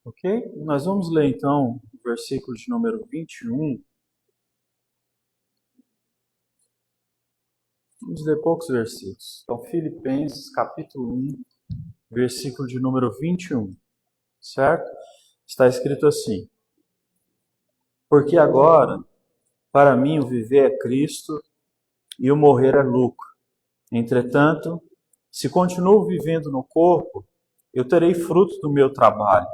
Ok? Nós vamos ler então o versículo de número 21. Vamos ler poucos versículos. Então, Filipenses, capítulo 1, versículo de número 21. Certo? Está escrito assim: Porque agora, para mim, o viver é Cristo e o morrer é lucro. Entretanto, se continuo vivendo no corpo, eu terei frutos do meu trabalho.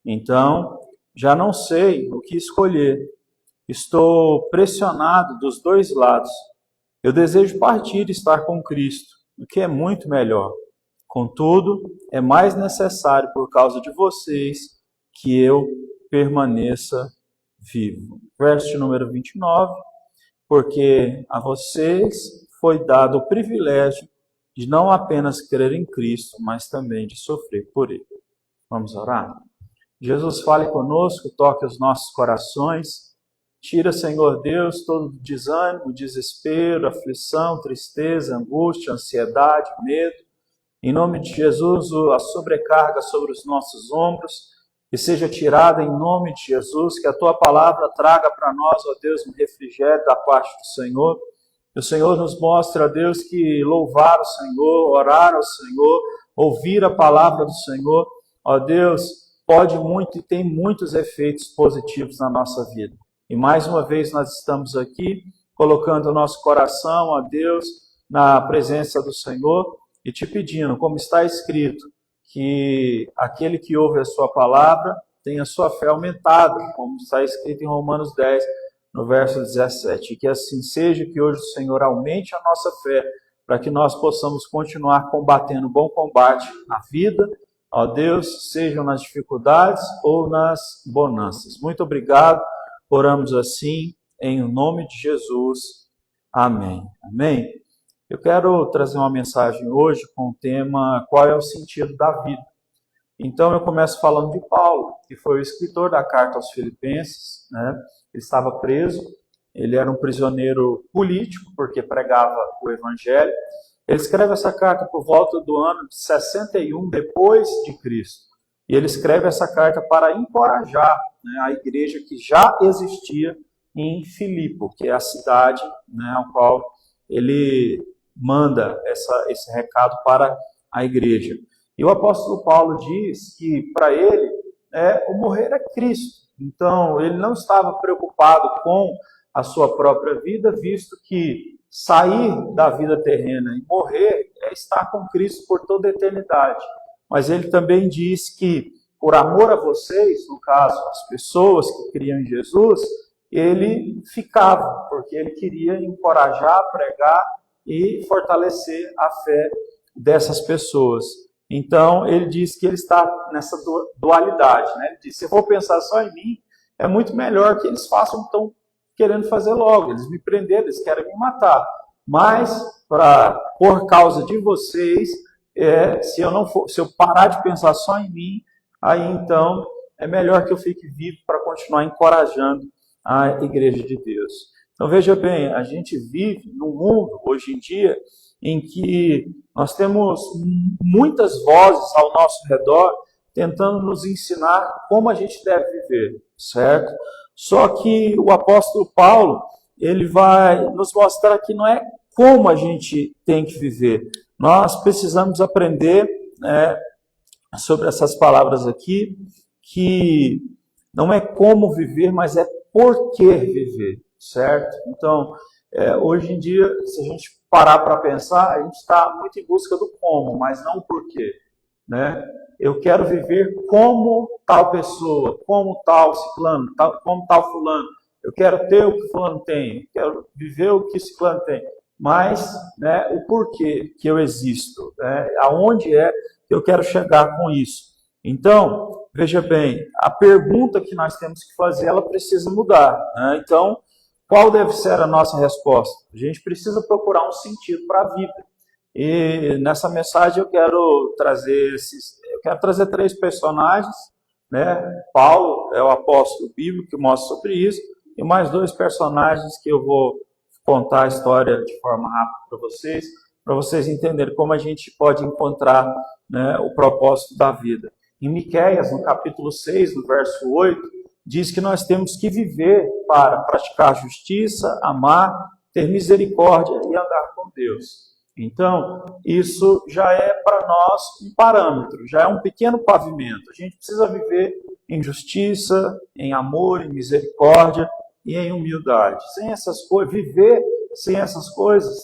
Então, já não sei o que escolher. Estou pressionado dos dois lados. Eu desejo partir e estar com Cristo, o que é muito melhor. Contudo, é mais necessário por causa de vocês que eu permaneça vivo. Verso número 29. Porque a vocês foi dado o privilégio de não apenas crer em Cristo, mas também de sofrer por Ele. Vamos orar? Jesus, fale conosco, toque os nossos corações. Tira, Senhor Deus, todo desânimo, desespero, aflição, tristeza, angústia, ansiedade, medo. Em nome de Jesus, a sobrecarga sobre os nossos ombros, que seja tirada em nome de Jesus, que a Tua palavra traga para nós, ó Deus, um refrigério da parte do Senhor. Que o Senhor nos mostre, ó Deus, que louvar o Senhor, orar ao Senhor, ouvir a palavra do Senhor, ó Deus, pode muito e tem muitos efeitos positivos na nossa vida. E mais uma vez nós estamos aqui, colocando o nosso coração, ó Deus, na presença do Senhor e te pedindo, como está escrito, que aquele que ouve a sua palavra tenha a sua fé aumentada, como está escrito em Romanos 10, no verso 17. E que assim seja, que hoje o Senhor aumente a nossa fé, para que nós possamos continuar combatendo o bom combate na vida, ó Deus, sejam nas dificuldades ou nas bonanças. Muito obrigado, oramos assim, em nome de Jesus. Amém. Amém. Eu quero trazer uma mensagem hoje com o tema qual é o sentido da vida. Então eu começo falando de Paulo, que foi o escritor da carta aos Filipenses, né? Ele estava preso, ele era um prisioneiro político, porque pregava o evangelho. Ele escreve essa carta por volta do ano de 61 depois de Cristo. E ele escreve essa carta para encorajar, né, a igreja que já existia em Filipo, que é a cidade, né, ao qual ele manda esse recado para a igreja. E o apóstolo Paulo diz que para ele o morrer é Cristo. Então ele não estava preocupado com a sua própria vida, visto que sair da vida terrena e morrer é estar com Cristo por toda a eternidade. Mas ele também diz que, por amor a vocês, no caso, as pessoas que criam em Jesus, ele ficava, porque ele queria encorajar, pregar e fortalecer a fé dessas pessoas. Então, ele diz que ele está nessa dualidade, né? Ele diz, se eu for pensar só em mim, é muito melhor que eles façam o que estão querendo fazer logo. Eles me prenderam, eles querem me matar. Mas, por causa de vocês, se eu parar de pensar só em mim, aí então é melhor que eu fique vivo para continuar encorajando a igreja de Deus. Então veja bem, a gente vive num mundo, hoje em dia, em que nós temos muitas vozes ao nosso redor tentando nos ensinar como a gente deve viver, certo? Só que o apóstolo Paulo, ele vai nos mostrar que não é como a gente tem que viver. Nós precisamos aprender, né, sobre essas palavras aqui, que não é como viver, mas é por que viver, certo? Então, hoje em dia, se a gente parar para pensar, a gente está muito em busca do como, mas não o porquê, né? Eu quero viver como tal pessoa, como tal ciclano, como tal fulano. Eu quero ter o que fulano tem, quero viver o que ciclano tem. Mas, né, o porquê que eu existo, né? Aonde é que eu quero chegar com isso? Então, veja bem, a pergunta que nós temos que fazer, ela precisa mudar, né? Então, qual deve ser a nossa resposta? A gente precisa procurar um sentido para a vida. E nessa mensagem eu quero trazer três personagens, né? Paulo é o apóstolo bíblico que mostra sobre isso, e mais dois personagens que eu vou contar a história de forma rápida para vocês entenderem como a gente pode encontrar, né, o propósito da vida. Em Miqueias, no capítulo 6, no verso 8, diz que nós temos que viver para praticar justiça, amar, ter misericórdia e andar com Deus. Então, isso já é para nós um parâmetro, já é um pequeno pavimento. A gente precisa viver em justiça, em amor, em misericórdia e em humildade. Sem essas coisas, viver sem essas coisas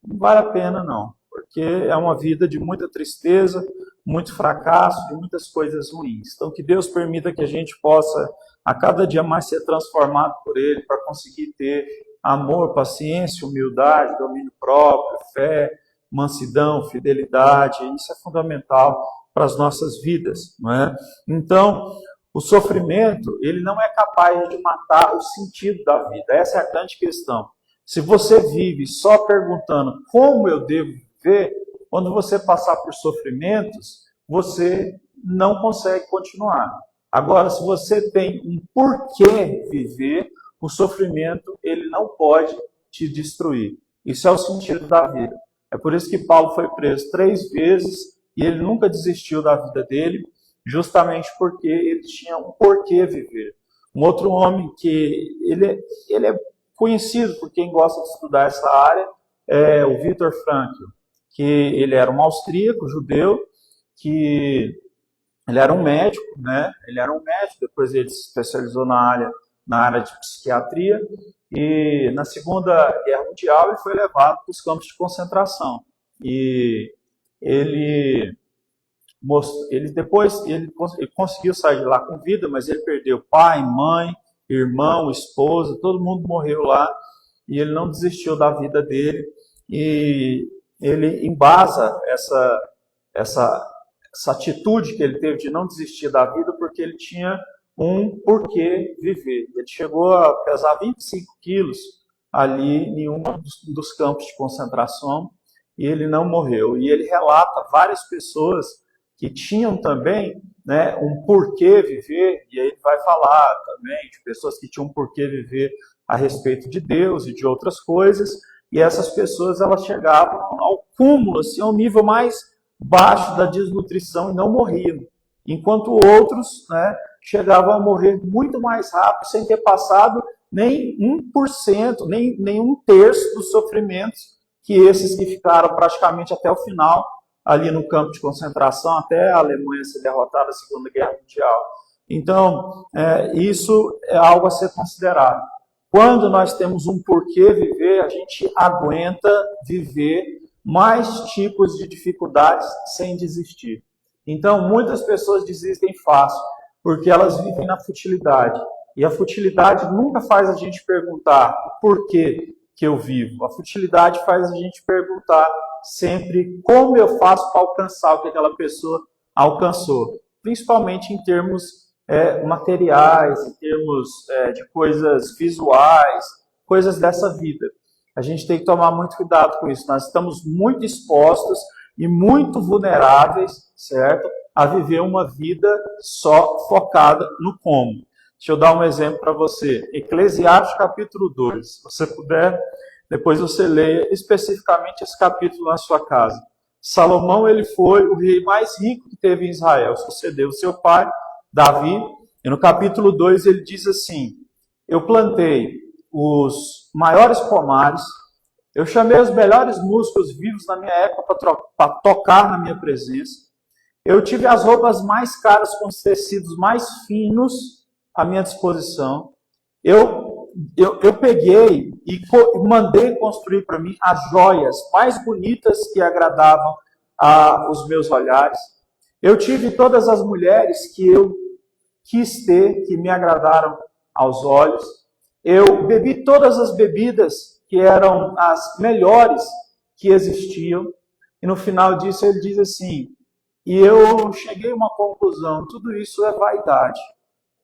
não vale a pena não, porque é uma vida de muita tristeza, muito fracasso, de muitas coisas ruins. Então, que Deus permita que a gente possa a cada dia mais ser transformado por Ele, para conseguir ter amor, paciência, humildade, domínio próprio, fé, mansidão, fidelidade. Isso é fundamental para as nossas vidas, não é? Então, o sofrimento, ele não é capaz de matar o sentido da vida. Essa é a grande questão. Se você vive só perguntando como eu devo viver, quando você passar por sofrimentos, você não consegue continuar. Agora, se você tem um porquê viver, o sofrimento ele não pode te destruir. Isso é o sentido da vida. É por isso que Paulo foi preso 3 vezes e ele nunca desistiu da vida dele, justamente porque ele tinha um porquê viver. Um outro homem que ele é conhecido por quem gosta de estudar essa área é o Viktor Frankl, que ele era um austríaco, judeu, que ele era um médico, né? Ele era um médico, depois ele se especializou na área de psiquiatria, e na Segunda Guerra Mundial ele foi levado para os campos de concentração. E ele conseguiu sair de lá com vida, mas ele perdeu pai, mãe, irmão, esposa, todo mundo morreu lá, e ele não desistiu da vida dele, e ele embasa essa atitude que ele teve de não desistir da vida, porque ele tinha um porquê viver. Ele chegou a pesar 25 quilos ali em um dos campos de concentração, e ele não morreu. E ele relata várias pessoas que tinham também, né, um porquê viver, e aí ele vai falar também de pessoas que tinham um porquê viver a respeito de Deus e de outras coisas, e essas pessoas elas chegavam ao cúmulo, assim, ao nível mais baixo da desnutrição e não morriam, enquanto outros, né, chegavam a morrer muito mais rápido, sem ter passado nem 1%, nem 1/3 dos sofrimentos que esses que ficaram praticamente até o final, ali no campo de concentração, até a Alemanha ser derrotada na Segunda Guerra Mundial. Então, isso é algo a ser considerado. Quando nós temos um porquê viver, a gente aguenta viver mais tipos de dificuldades sem desistir. Então, muitas pessoas desistem fácil, porque elas vivem na futilidade. E a futilidade nunca faz a gente perguntar o porquê que eu vivo. A futilidade faz a gente perguntar sempre como eu faço para alcançar o que aquela pessoa alcançou. Principalmente em termos materiais, em termos de coisas visuais, coisas dessa vida. A gente tem que tomar muito cuidado com isso. Nós estamos muito expostos e muito vulneráveis, certo? A viver uma vida só focada no como. Deixa eu dar um exemplo para você. Eclesiastes capítulo 2. Se você puder, depois você leia especificamente esse capítulo na sua casa. Salomão, ele foi o rei mais rico que teve em Israel. Sucedeu o seu pai, Davi. E no capítulo 2 ele diz assim: eu plantei os maiores pomares, eu chamei os melhores músicos vivos na minha época para tocar na minha presença. Eu tive as roupas mais caras com os tecidos mais finos à minha disposição. Eu peguei e mandei construir para mim as joias mais bonitas que agradavam aos meus olhares. Eu tive todas as mulheres que eu quis ter, que me agradaram aos olhos. Eu bebi todas as bebidas que eram as melhores que existiam. E no final disso ele diz assim: e eu cheguei a uma conclusão, tudo isso é vaidade.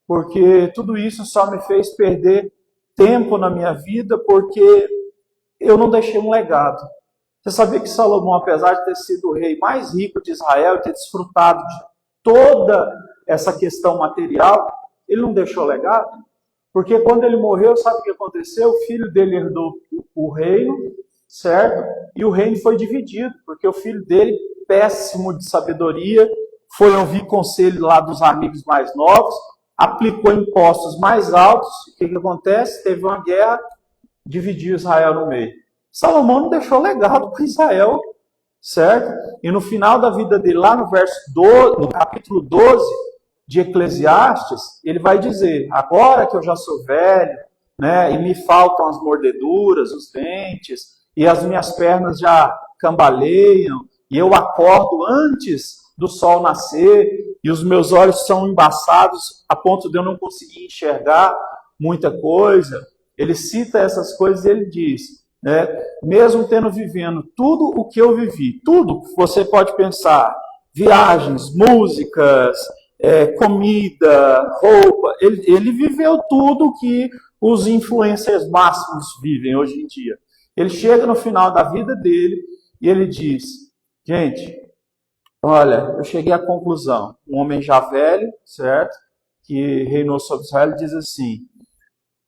Porque tudo isso só me fez perder tempo na minha vida, porque eu não deixei um legado. Você sabia que Salomão, apesar de ter sido o rei mais rico de Israel, ter desfrutado de toda essa questão material, ele não deixou legado? Porque quando ele morreu, sabe o que aconteceu? O filho dele herdou o reino, certo? E o reino foi dividido, porque o filho dele, péssimo de sabedoria, foi ouvir conselho lá dos amigos mais novos, aplicou impostos mais altos. O que acontece? Teve uma guerra, dividiu Israel no meio. Salomão não deixou legado para Israel, certo? E no final da vida dele, lá no verso 12, no capítulo 12 de Eclesiastes, ele vai dizer: agora que eu já sou velho, né, e me faltam as mordeduras, os dentes, e as minhas pernas já cambaleiam, e eu acordo antes do sol nascer, e os meus olhos são embaçados a ponto de eu não conseguir enxergar muita coisa. Ele cita essas coisas e ele diz, né, mesmo tendo vivendo tudo o que eu vivi, tudo que você pode pensar, viagens, músicas, comida, roupa, ele viveu tudo que os influencers máximos vivem hoje em dia. Ele chega no final da vida dele e ele diz: gente, olha, eu cheguei à conclusão. Um homem já velho, certo? Que reinou sobre Israel, diz assim: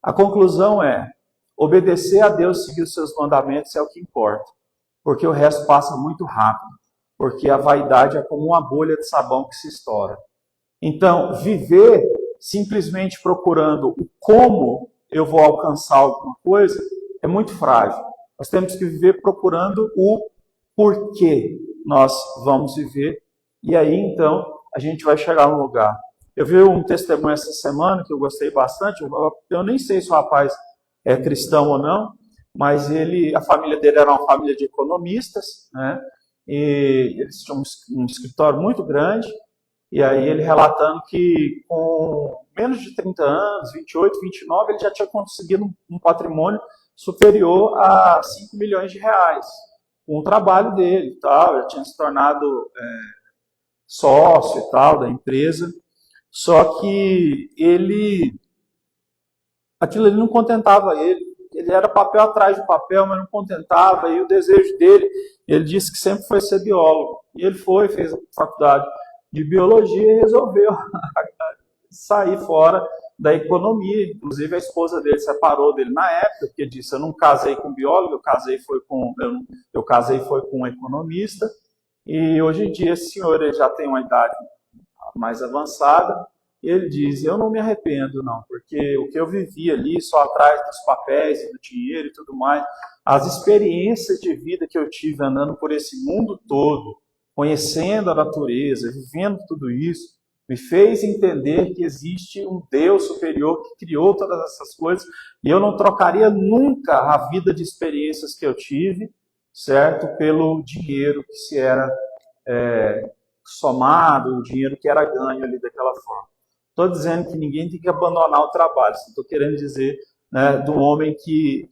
a conclusão é: obedecer a Deus, seguir os seus mandamentos é o que importa. Porque o resto passa muito rápido. Porque a vaidade é como uma bolha de sabão que se estoura. Então, viver simplesmente procurando o como eu vou alcançar alguma coisa é muito frágil. Nós temos que viver procurando o porquê nós vamos viver. E aí, então, a gente vai chegar no lugar. Eu vi um testemunho essa semana que eu gostei bastante. Eu nem sei se o rapaz é cristão ou não, mas a família dele era uma família de economistas, né? E eles tinham um escritório muito grande. E aí ele relatando que com menos de 30 anos, 28, 29, ele já tinha conseguido um patrimônio superior a 5 milhões de reais. Com o trabalho dele e tal, já tinha se tornado sócio e tal da empresa. Só que aquilo ele não contentava ele. Ele era papel atrás de papel, mas não contentava. E o desejo dele, ele disse que sempre foi ser biólogo. E ele fez a faculdade de biologia e resolveu sair fora da economia. Inclusive a esposa dele separou dele na época, porque disse: eu não casei com biólogo, eu casei foi com um economista. E hoje em dia esse senhor ele já tem uma idade mais avançada. E ele diz: eu não me arrependo não, porque o que eu vivi ali só atrás dos papéis e do dinheiro e tudo mais, as experiências de vida que eu tive andando por esse mundo todo, conhecendo a natureza, vivendo tudo isso, me fez entender que existe um Deus superior que criou todas essas coisas, e eu não trocaria nunca a vida de experiências que eu tive, certo, pelo dinheiro que se era somado, o dinheiro que era ganho ali daquela forma. Estou dizendo que ninguém tem que abandonar o trabalho, estou querendo dizer, né, do homem que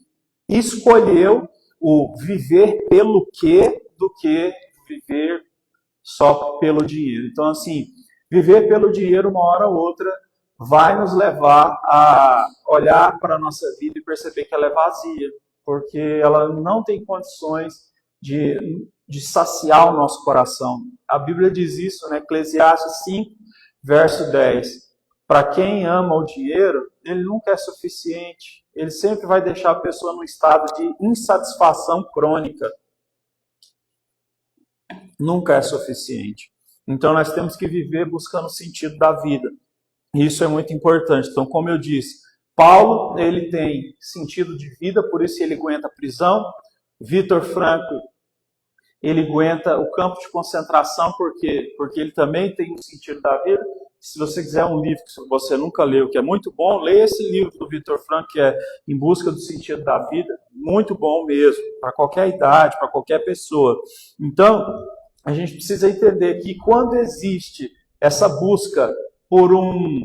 escolheu o viver pelo quê do que viver só pelo dinheiro. Então, assim, viver pelo dinheiro, uma hora ou outra, vai nos levar a olhar para a nossa vida e perceber que ela é vazia, porque ela não tem condições de saciar o nosso coração. A Bíblia diz isso, né? Eclesiastes 5, verso 10. Para quem ama o dinheiro, ele nunca é suficiente. Ele sempre vai deixar a pessoa num estado de insatisfação crônica. Nunca é suficiente. Então nós temos que viver buscando o sentido da vida. E isso é muito importante. Então, como eu disse, Paulo, ele tem sentido de vida, por isso ele aguenta a prisão. Victor Frankl, ele aguenta o campo de concentração, porque ele também tem um sentido da vida. Se você quiser um livro que você nunca leu, que é muito bom, leia esse livro do Victor Frankl, que é Em Busca do Sentido da Vida. Muito bom mesmo, para qualquer idade, para qualquer pessoa. Então, a gente precisa entender que quando existe essa busca por um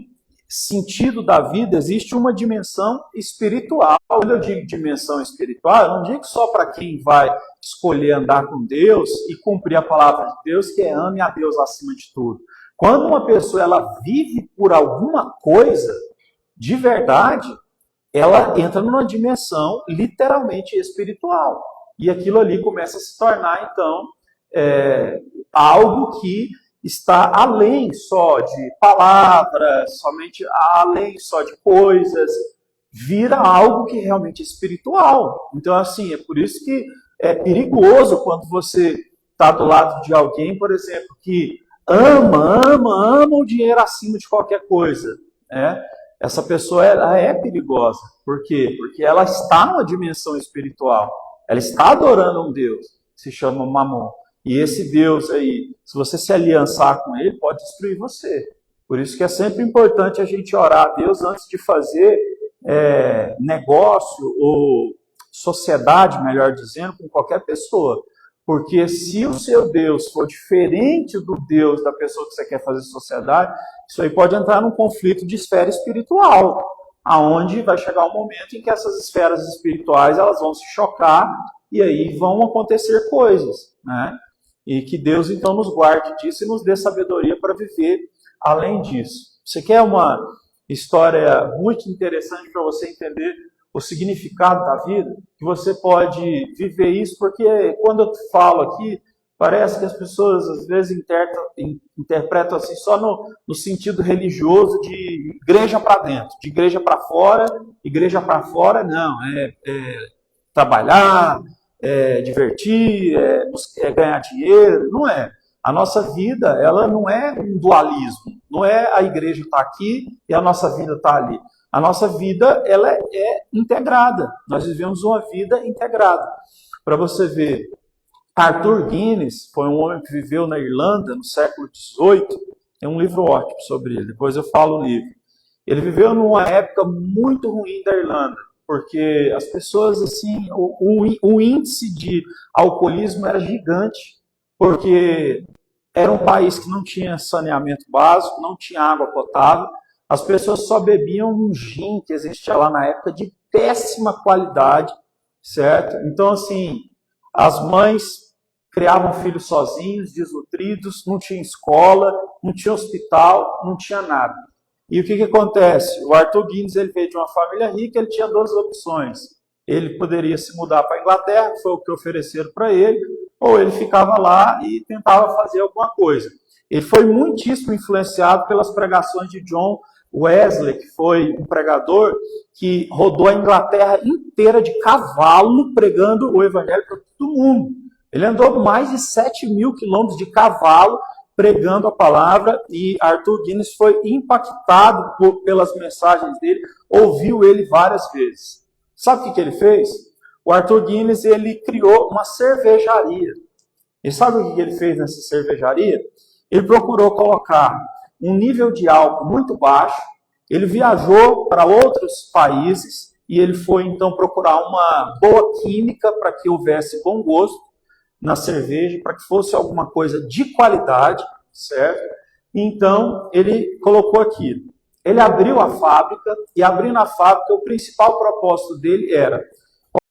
sentido da vida, existe uma dimensão espiritual. Quando eu digo dimensão espiritual, eu não digo só para quem vai escolher andar com Deus e cumprir a palavra de Deus, que é ame a Deus acima de tudo. Quando uma pessoa ela vive por alguma coisa de verdade, ela entra numa dimensão literalmente espiritual. E aquilo ali começa a se tornar, então, algo que está além só de palavras, somente além só de coisas, vira algo que realmente é espiritual. Então, assim, é por isso que é perigoso quando você está do lado de alguém, por exemplo, que ama o dinheiro acima de qualquer coisa, né? Essa pessoa ela é perigosa. Por quê? Porque ela está numa dimensão espiritual. Ela está adorando um Deus que se chama Mamon. E esse Deus aí, se você se aliançar com ele, pode destruir você. Por isso que é sempre importante a gente orar a Deus antes de fazer negócio ou sociedade, melhor dizendo, com qualquer pessoa. Porque se o seu Deus for diferente do Deus da pessoa que você quer fazer sociedade, isso aí pode entrar num conflito de esfera espiritual, aonde vai chegar um momento em que essas esferas espirituais elas vão se chocar e aí vão acontecer coisas, né? E que Deus então nos guarde disso e nos dê sabedoria para viver além disso. Você quer uma história muito interessante para você entender o significado da vida? Que você pode viver isso, porque quando eu falo aqui, parece que as pessoas às vezes interpretam assim só no sentido religioso de igreja para dentro, de igreja para fora não, trabalhar, divertir, ganhar dinheiro, não é. A nossa vida, ela não é um dualismo, não é a igreja está aqui e a nossa vida está ali. A nossa vida, ela é integrada. Nós vivemos uma vida integrada. Para você ver, Arthur Guinness foi um homem que viveu na Irlanda no século XVIII. Tem um livro ótimo sobre ele, depois eu falo o livro. Ele viveu numa época muito ruim da Irlanda, porque as pessoas, assim, o índice de alcoolismo era gigante, porque era um país que não tinha saneamento básico, não tinha água potável. As pessoas só bebiam um gin que existia lá na época de péssima qualidade, certo? Então, assim, as mães criavam filhos sozinhos, desnutridos, não tinha escola, não tinha hospital, não tinha nada. E o que acontece? O Arthur Guinness ele veio de uma família rica, ele tinha duas opções. Ele poderia se mudar para a Inglaterra, que foi o que ofereceram para ele, ou ele ficava lá e tentava fazer alguma coisa. Ele foi muitíssimo influenciado pelas pregações de John Wesley, que foi um pregador que rodou a Inglaterra inteira de cavalo pregando o evangelho para todo mundo. Ele andou mais de 7.000 quilômetros de cavalo pregando a palavra e Arthur Guinness foi impactado pelas mensagens dele, ouviu ele várias vezes. Sabe o que ele fez? O Arthur Guinness ele criou uma cervejaria. E sabe o que ele fez nessa cervejaria? Ele procurou colocar um nível de álcool muito baixo, ele viajou para outros países e ele foi então procurar uma boa química para que houvesse bom gosto na cerveja, para que fosse alguma coisa de qualidade, certo? Então ele colocou aquilo. Ele abriu a fábrica e abrindo a fábrica o principal propósito dele era,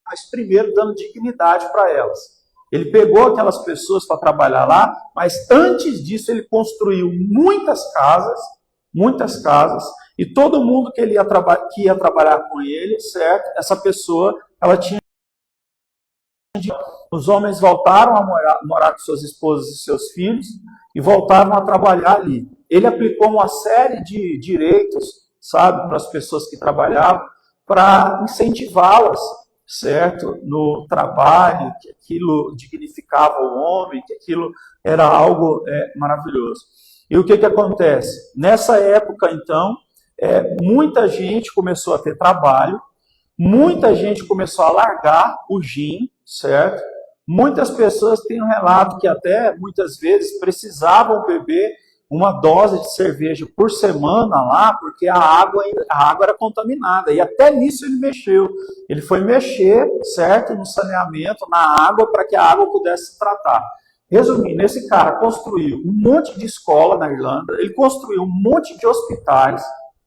mas primeiro dando dignidade para elas. Ele pegou aquelas pessoas para trabalhar lá, mas antes disso ele construiu muitas casas, e todo mundo que ia trabalhar com ele, certo? Essa pessoa, ela tinha... Os homens voltaram a morar com suas esposas e seus filhos, e voltaram a trabalhar ali. Ele aplicou uma série de direitos, sabe, para as pessoas que trabalhavam, para incentivá-las, certo? No trabalho, que aquilo dignificava o homem, que aquilo era algo maravilhoso. E o que acontece? Nessa época, então, muita gente começou a ter trabalho, muita gente começou a largar o gin, certo? Muitas pessoas têm um relato que até, muitas vezes, precisavam beber uma dose de cerveja por semana lá, porque a água era contaminada. E até nisso ele mexeu. Ele foi mexer, certo, no saneamento, na água, para que a água pudesse se tratar. Resumindo, esse cara construiu um monte de escola na Irlanda, ele construiu um monte de hospitais,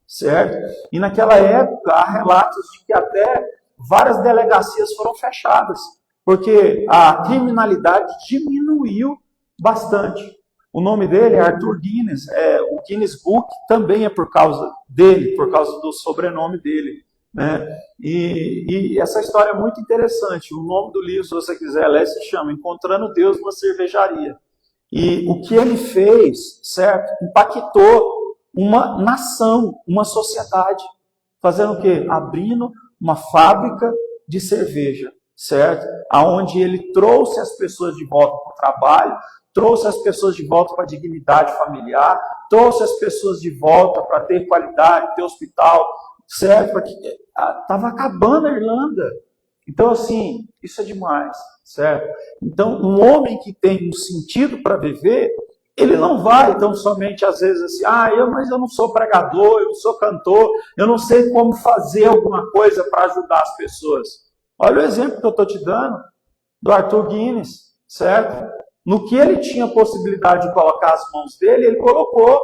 certo? E naquela época há relatos de que até várias delegacias foram fechadas, porque a criminalidade diminuiu bastante. O nome dele é Arthur Guinness, o Guinness Book também é por causa dele, por causa do sobrenome dele, né? E essa história é muito interessante. O nome do livro, se você quiser ler, se chama Encontrando Deus numa Cervejaria. E o que ele fez, certo? Impactou uma nação, uma sociedade. Fazendo o quê? Abrindo uma fábrica de cerveja, certo? Aonde ele trouxe as pessoas de volta para o trabalho, trouxe as pessoas de volta para a dignidade familiar, trouxe as pessoas de volta para ter qualidade, ter hospital, certo? Porque estava acabando a Irlanda. Então, assim, isso é demais, certo? Então, um homem que tem um sentido para viver, ele não vai tão somente, às vezes, assim, mas eu não sou pregador, eu não sou cantor, eu não sei como fazer alguma coisa para ajudar as pessoas. Olha o exemplo que eu estou te dando do Arthur Guinness, certo? No que ele tinha possibilidade de colocar as mãos dele, ele colocou.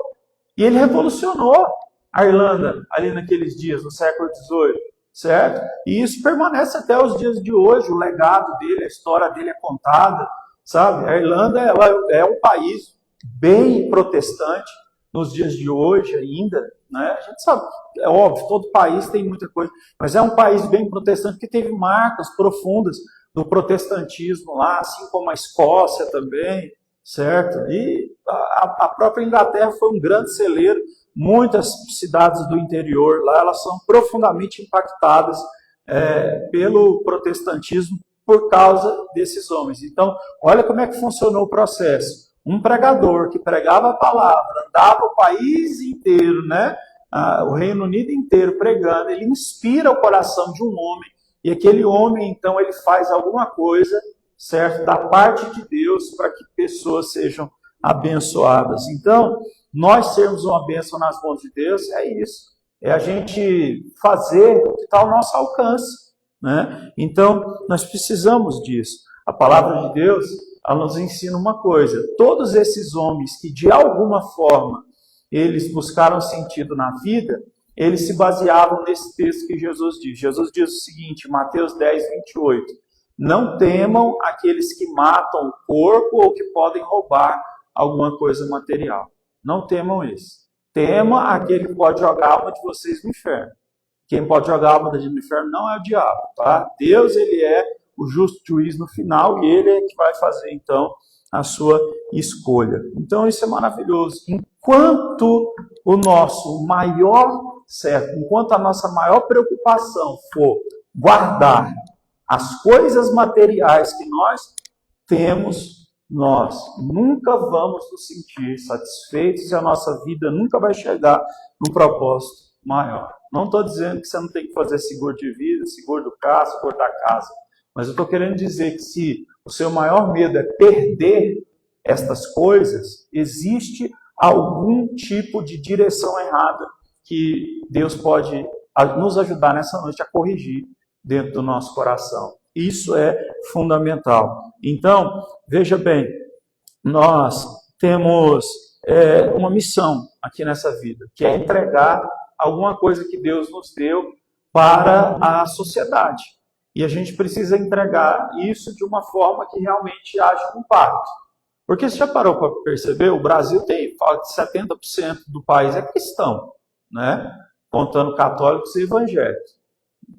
E ele revolucionou a Irlanda ali naqueles dias, no século XVIII, certo? E isso permanece até os dias de hoje, o legado dele, a história dele é contada, sabe? A Irlanda ela é um país bem protestante nos dias de hoje ainda, né? A gente sabe, é óbvio, todo país tem muita coisa, mas é um país bem protestante que teve marcas profundas do protestantismo lá, assim como a Escócia também, certo? E a própria Inglaterra foi um grande celeiro. Muitas cidades do interior lá, elas são profundamente impactadas pelo protestantismo por causa desses homens. Então, olha como é que funcionou o processo. Um pregador que pregava a palavra, andava o país inteiro, né? O Reino Unido inteiro pregando, ele inspira o coração de um homem, e aquele homem, então, ele faz alguma coisa, certo? Da parte de Deus, para que pessoas sejam abençoadas. Então, nós sermos uma bênção nas mãos de Deus, é isso. É a gente fazer o que está ao nosso alcance, né? Então, nós precisamos disso. A palavra de Deus, ela nos ensina uma coisa. Todos esses homens que, de alguma forma, eles buscaram sentido na vida, eles se baseavam nesse texto que Jesus diz. Jesus diz o seguinte, Mateus 10, 28. Não temam aqueles que matam o corpo ou que podem roubar alguma coisa material. Não temam isso. Tema aquele que pode jogar a alma de vocês no inferno. Quem pode jogar a alma no inferno não é o diabo, tá? Deus, ele é o justo juiz no final e ele é que vai fazer, então, a sua escolha. Então, isso é maravilhoso. Enquanto o nosso maior, certo? Enquanto a nossa maior preocupação for guardar as coisas materiais que nós temos, nós nunca vamos nos sentir satisfeitos e a nossa vida nunca vai chegar num propósito maior. Não estou dizendo que você não tem que fazer seguro de vida, seguro do carro, seguro da casa, mas eu estou querendo dizer que se o seu maior medo é perder estas coisas, existe algum tipo de direção errada que Deus pode nos ajudar nessa noite a corrigir dentro do nosso coração. Isso é fundamental. Então, veja bem, nós temos uma missão aqui nessa vida, que é entregar alguma coisa que Deus nos deu para a sociedade. E a gente precisa entregar isso de uma forma que realmente haja um impacto. Porque você já parou para perceber, o Brasil fala que 70% do país é cristão, né? Contando católicos e evangélicos.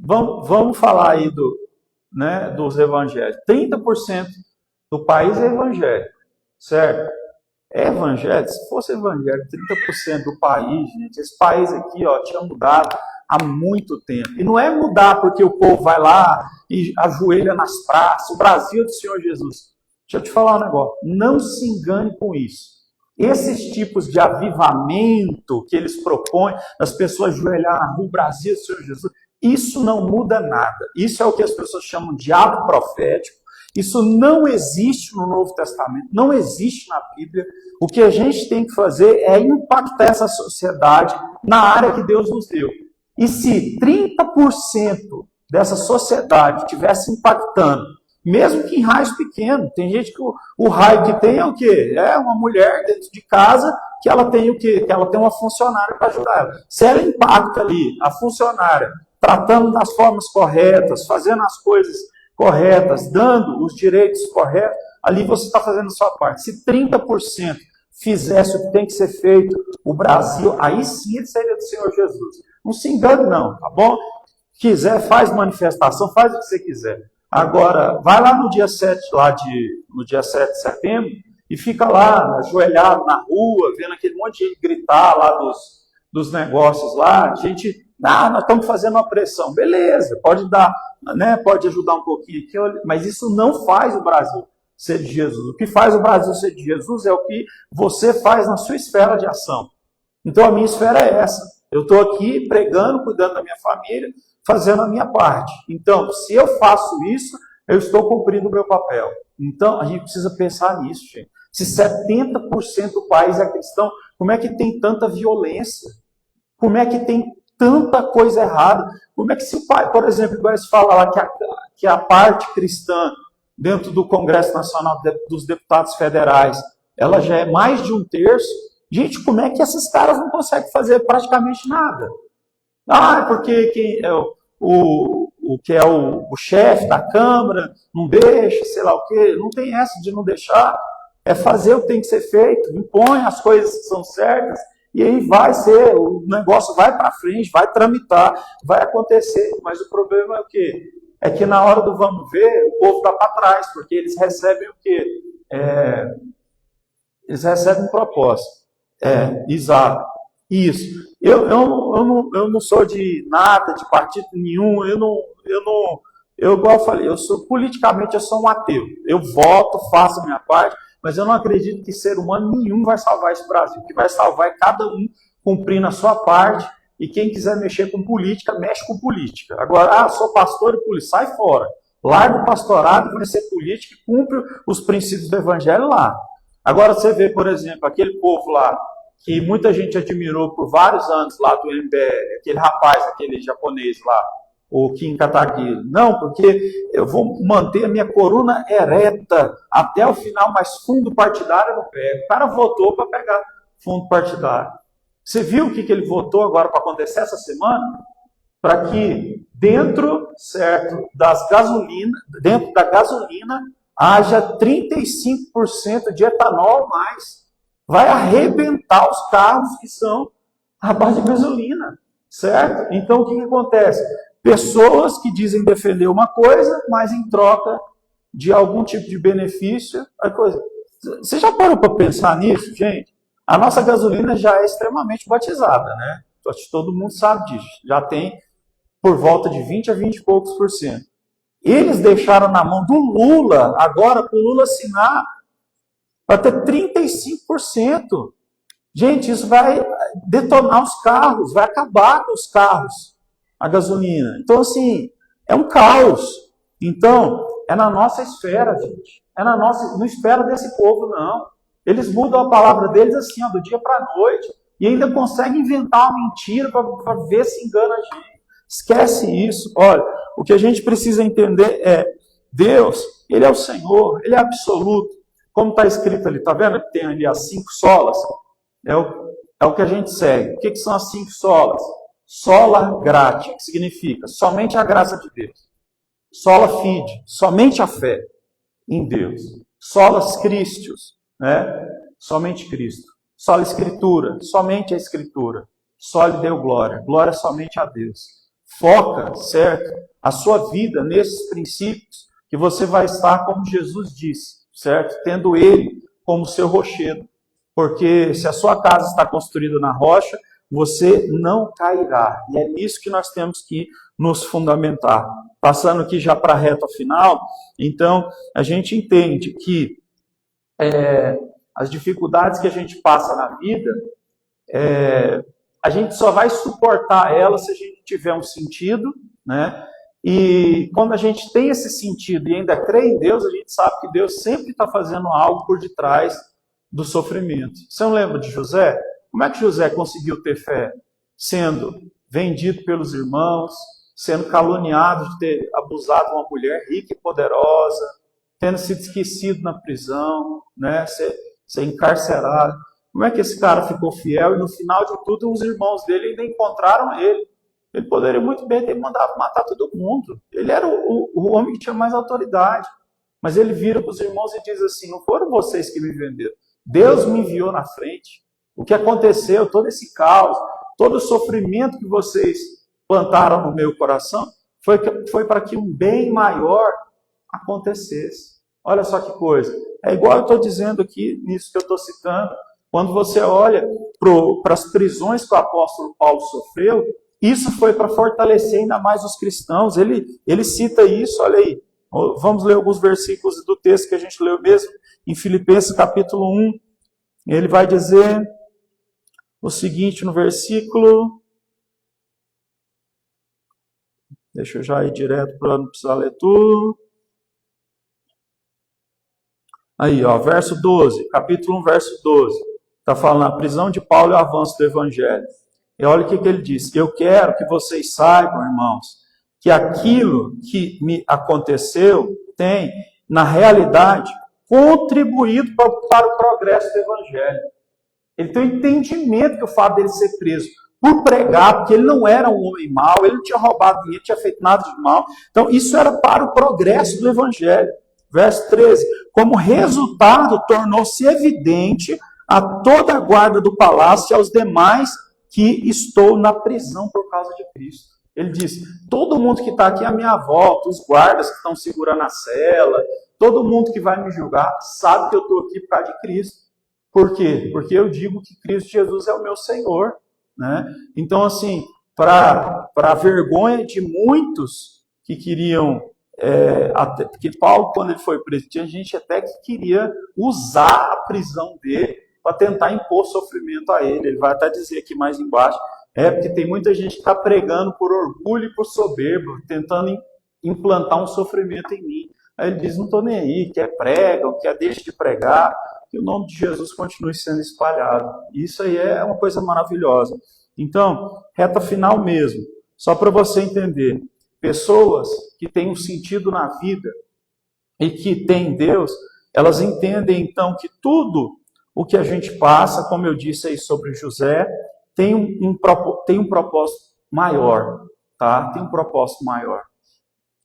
Vamos falar aí dos evangélicos. 30% do país é evangélico, certo? É evangélico? Se fosse evangélico, 30% do país, gente, esse país aqui, tinha mudado há muito tempo. E não é mudar porque o povo vai lá e ajoelha nas praças, o Brasil do Senhor Jesus. Deixa eu te falar um negócio, não se engane com isso. Esses tipos de avivamento que eles propõem, das pessoas ajoelhar na rua, o Brasil do Senhor Jesus, isso não muda nada. Isso é o que as pessoas chamam de ato profético. Isso não existe no Novo Testamento, não existe na Bíblia. O que a gente tem que fazer é impactar essa sociedade na área que Deus nos deu. E se 30% dessa sociedade estivesse impactando, mesmo que em raios pequenos, tem gente que o raio que tem é o quê? É uma mulher dentro de casa que ela tem o quê? Que ela tem uma funcionária para ajudar ela. Se ela impacta ali a funcionária, tratando das formas corretas, fazendo as coisas corretas, dando os direitos corretos, ali você está fazendo a sua parte. Se 30% fizesse o que tem que ser feito, o Brasil, aí sim ele seria do Senhor Jesus. Não se engane não, tá bom? Quiser, faz manifestação, faz o que você quiser. Agora, vai lá no dia 7 de setembro e fica lá, ajoelhado na rua, vendo aquele monte de gente gritar lá dos negócios lá, gente, nós estamos fazendo uma pressão. Beleza, pode dar, né, pode ajudar um pouquinho aqui, mas isso não faz o Brasil. ser de Jesus. O que faz o Brasil ser de Jesus é o que você faz na sua esfera de ação. Então a minha esfera é essa. Eu estou aqui pregando, cuidando da minha família, fazendo a minha parte. Então, se eu faço isso, eu estou cumprindo o meu papel. Então, a gente precisa pensar nisso, gente. Se 70% do país é cristão, como é que tem tanta violência? Como é que tem tanta coisa errada? Como é que se o pai, por exemplo, igual se fala lá que a parte cristã dentro do Congresso Nacional dos Deputados Federais, ela já é mais de 1/3, gente, como é que esses caras não conseguem fazer praticamente nada? Ah, é porque quem é o chefe da Câmara não deixa, sei lá o quê. Não tem essa de não deixar. É fazer o que tem que ser feito, impõe as coisas que são certas, e aí o negócio vai para frente, vai tramitar, vai acontecer. Mas o problema é o quê? É que na hora do vamos ver, o povo está para trás, porque eles recebem o quê? Eles recebem proposta. Exato. Isso. Eu não sou de nada, de partido nenhum, igual eu falei, politicamente eu sou um ateu. Eu voto, faço a minha parte, mas eu não acredito que ser humano nenhum vai salvar esse Brasil. O que vai salvar é cada um cumprindo a sua parte, e quem quiser mexer com política, mexe com política. Agora, sou pastor e polícia, sai fora. Larga o pastorado, vai ser política e cumpre os princípios do evangelho lá. Agora você vê, por exemplo, aquele povo lá, que muita gente admirou por vários anos lá do MBL, aquele rapaz, aquele japonês lá, o Kim Kataguiri. Não, porque eu vou manter a minha coluna ereta até o final, mas fundo partidário eu não pego. O cara votou para pegar fundo partidário. Você viu o que ele votou agora para acontecer essa semana? Para que dentro da gasolina haja 35% de etanol a mais. Vai arrebentar os carros que são à base de gasolina, certo? Então, o que acontece? Pessoas que dizem defender uma coisa, mas em troca de algum tipo de benefício, a coisa. Você já parou para pensar nisso, gente? A nossa gasolina já é extremamente batizada, né? Acho que todo mundo sabe disso. Já tem por volta de 20 a 20 e poucos por cento. Eles deixaram na mão do Lula, agora, para o Lula assinar, para ter 35%. Gente, isso vai detonar os carros, vai acabar com os carros, a gasolina. Então, assim, é um caos. Então, é na nossa esfera, gente. Não espera desse povo, não. Eles mudam a palavra deles assim, do dia para a noite, e ainda conseguem inventar uma mentira para ver se engana a gente. Esquece isso. Olha, o que a gente precisa entender é, Deus, Ele é o Senhor, Ele é absoluto. Como está escrito ali, está vendo que tem ali as 5 solas? É o que a gente segue. O que são as 5 solas? Sola gratia, que significa somente a graça de Deus. Sola fide, somente a fé em Deus. Solas Christus, né? Somente Cristo. Sola Escritura, somente a Escritura. Só lhe deu glória. Glória somente a Deus. Foca, certo? A sua vida nesses princípios que você vai estar como Jesus disse, certo? Tendo Ele como seu rochedo. Porque se a sua casa está construída na rocha, você não cairá. E é nisso que nós temos que nos fundamentar. Passando aqui já para a reta final, então a gente entende que as dificuldades que a gente passa na vida, a gente só vai suportar elas se a gente tiver um sentido, né? E quando a gente tem esse sentido e ainda crê em Deus, a gente sabe que Deus sempre está fazendo algo por detrás do sofrimento. Você não lembra de José? Como é que José conseguiu ter fé? Sendo vendido pelos irmãos, sendo caluniado de ter abusado de uma mulher rica e poderosa, tendo sido esquecido na prisão, né? Ser encarcerado. Como é que esse cara ficou fiel e no final de tudo os irmãos dele ainda encontraram ele? Ele poderia muito bem ter mandado matar todo mundo. Ele era o homem que tinha mais autoridade. Mas ele vira para os irmãos e diz assim, não foram vocês que me venderam. Deus me enviou na frente. O que aconteceu, todo esse caos, todo o sofrimento que vocês plantaram no meu coração, foi para que um bem maior acontecesse. Olha só que coisa. É igual eu estou dizendo aqui, nisso que eu estou citando. Quando você olha para as prisões que o apóstolo Paulo sofreu, isso foi para fortalecer ainda mais os cristãos. Ele cita isso, olha aí. Vamos ler alguns versículos do texto que a gente leu mesmo em Filipenses capítulo 1. Ele vai dizer o seguinte no versículo... Deixa eu já ir direto para não precisar ler tudo. Aí, ó, verso 12, capítulo 1, verso 12. Está falando a prisão de Paulo e o avanço do evangelho. E olha o que ele diz. Eu quero que vocês saibam, irmãos, que aquilo que me aconteceu tem, na realidade, contribuído para o progresso do evangelho. Ele tem um entendimento que o fato dele ser preso por pregar, porque ele não era um homem mau, ele não tinha roubado dinheiro, não tinha feito nada de mal. Então, isso era para o progresso do evangelho. Verso 13. Como resultado, tornou-se evidente a toda a guarda do palácio e aos demais que estou na prisão por causa de Cristo. Ele diz, todo mundo que está aqui à minha volta, os guardas que estão segurando a cela, todo mundo que vai me julgar, sabe que eu estou aqui por causa de Cristo. Por quê? Porque eu digo que Cristo Jesus é o meu Senhor. Né? Então, assim, para a vergonha de muitos que queriam, porque Paulo, quando ele foi preso, tinha gente até que queria usar a prisão dele para tentar impor sofrimento a ele. Ele vai até dizer aqui mais embaixo, porque tem muita gente que está pregando por orgulho e por soberba, tentando implantar um sofrimento em mim. Aí ele diz, não estou nem aí, quer prega, quer deixe de pregar, que o nome de Jesus continue sendo espalhado. Isso aí é uma coisa maravilhosa. Então, reta final mesmo, só para você entender, pessoas que têm um sentido na vida e que têm Deus, elas entendem então que tudo o que a gente passa, como eu disse aí sobre José, tem um propósito maior, tá? Tem um propósito maior.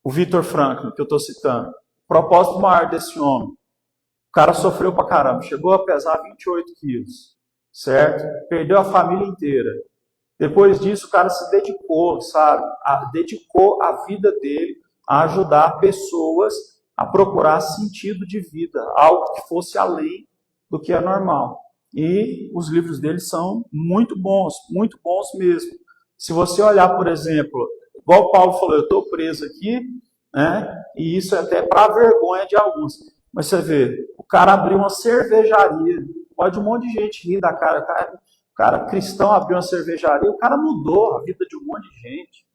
O Viktor Frankl, que eu estou citando, o propósito maior desse homem, o cara sofreu pra caramba, chegou a pesar 28 quilos, certo? Perdeu a família inteira. Depois disso, o cara se dedicou, sabe? Dedicou a vida dele a ajudar pessoas a procurar sentido de vida, algo que fosse além do que é normal. E os livros dele são muito bons mesmo. Se você olhar, por exemplo, igual o Paulo falou, eu estou preso aqui, né? E isso é até para vergonha de alguns. Mas você vê, o cara abriu uma cervejaria, pode um monte de gente rir da cara, o cara cristão abriu uma cervejaria, o cara mudou a vida de um monte de gente,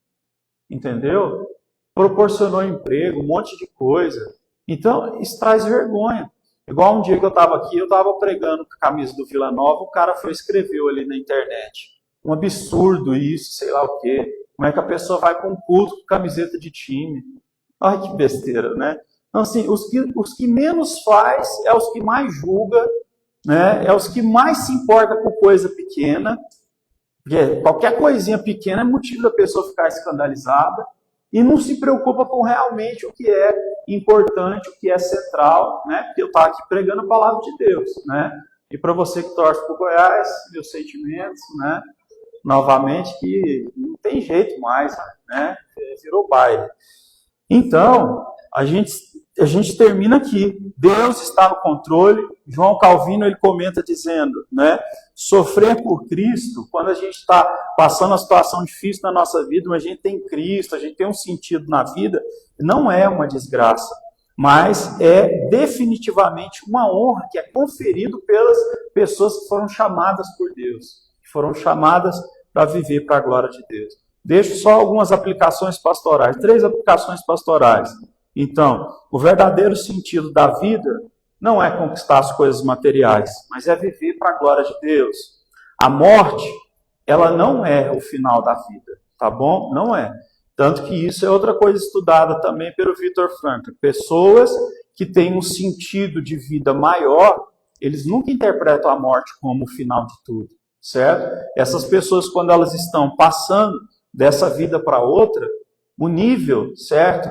entendeu? Proporcionou emprego, um monte de coisa. Então, isso traz vergonha. Igual um dia que eu estava aqui, eu estava pregando com a camisa do Vila Nova, o cara foi e escreveu ali na internet. Um absurdo isso, sei lá o quê. Como é que a pessoa vai para um culto com camiseta de time? Ai, que besteira, né? Então, assim, os que menos faz é os que mais julga, né? É os que mais se importa com coisa pequena. Porque qualquer coisinha pequena é motivo da pessoa ficar escandalizada e não se preocupa com realmente o que é importante, o que é central, né? Porque eu estava aqui pregando a palavra de Deus, né? E para você que torce para o Goiás, meus sentimentos, né? Novamente, que não tem jeito mais, né? Virou baile. Então, a gente termina aqui. Deus está no controle. João Calvino, ele comenta dizendo, né? Sofrer por Cristo, quando a gente está passando uma situação difícil na nossa vida, mas a gente tem Cristo, a gente tem um sentido na vida, não é uma desgraça, mas é definitivamente uma honra que é conferido pelas pessoas que foram chamadas por Deus, que foram chamadas para viver para a glória de Deus. Deixo só algumas aplicações pastorais, 3 aplicações pastorais. Então, o verdadeiro sentido da vida não é conquistar as coisas materiais, mas é viver para a glória de Deus. A morte, ela não é o final da vida, tá bom? Não é. Tanto que isso é outra coisa estudada também pelo Viktor Frankl. Pessoas que têm um sentido de vida maior, eles nunca interpretam a morte como o final de tudo, certo? Essas pessoas, quando elas estão passando dessa vida para outra, o nível, certo?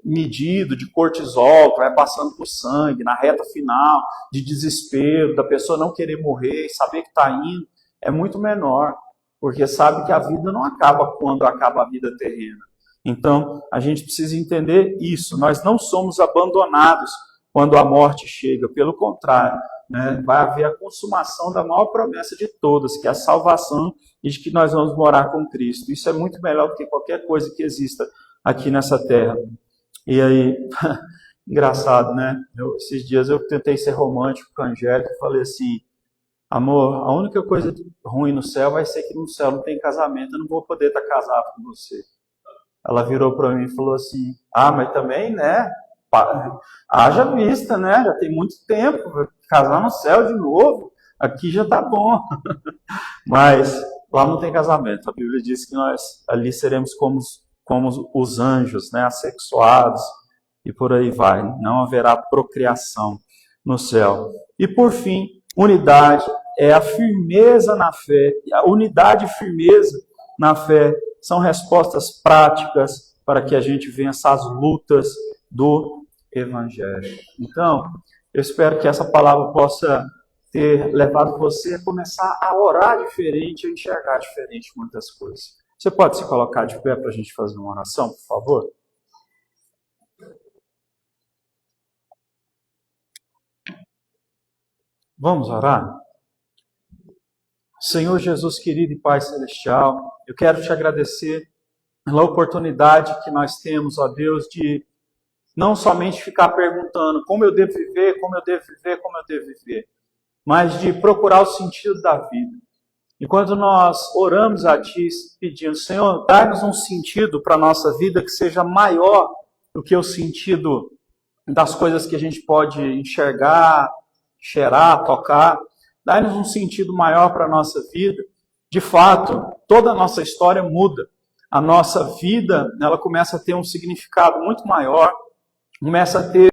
Medido de cortisol, que vai passando por sangue, na reta final, de desespero, da pessoa não querer morrer e saber que está indo, é muito menor, porque sabe que a vida não acaba quando acaba a vida terrena. Então, a gente precisa entender isso, nós não somos abandonados quando a morte chega, pelo contrário, né? Vai haver a consumação da maior promessa de todas, que é a salvação e de que nós vamos morar com Cristo. Isso é muito melhor do que qualquer coisa que exista aqui nessa terra. E aí, engraçado, né? Esses dias eu tentei ser romântico com a Angélica e falei assim, amor, a única coisa ruim no céu vai ser que no céu não tem casamento, eu não vou poder estar casado com você. Ela virou para mim e falou assim, mas também, né? Haja vista, né? Já tem muito tempo, vai casar no céu de novo, aqui já tá bom. Mas lá não tem casamento. A Bíblia diz que nós ali seremos como os anjos, né? Assexuados e por aí vai. Não haverá procriação no céu. E por fim, unidade é a firmeza na fé. A unidade e firmeza na fé são respostas práticas para que a gente vença as lutas do Evangelho. Então, eu espero que essa palavra possa ter levado você a começar a orar diferente, a enxergar diferente muitas coisas. Você pode se colocar de pé para a gente fazer uma oração, por favor? Vamos orar? Senhor Jesus querido e Pai Celestial, eu quero te agradecer pela oportunidade que nós temos, ó Deus, de não somente ficar perguntando como eu devo viver, como eu devo viver, como eu devo viver, mas de procurar o sentido da vida. Enquanto nós oramos a Ti pedindo, Senhor, dá-nos um sentido para a nossa vida que seja maior do que o sentido das coisas que a gente pode enxergar, cheirar, tocar. Dá-nos um sentido maior para a nossa vida. De fato, toda a nossa história muda. A nossa vida, ela começa a ter um significado muito maior, começa a ter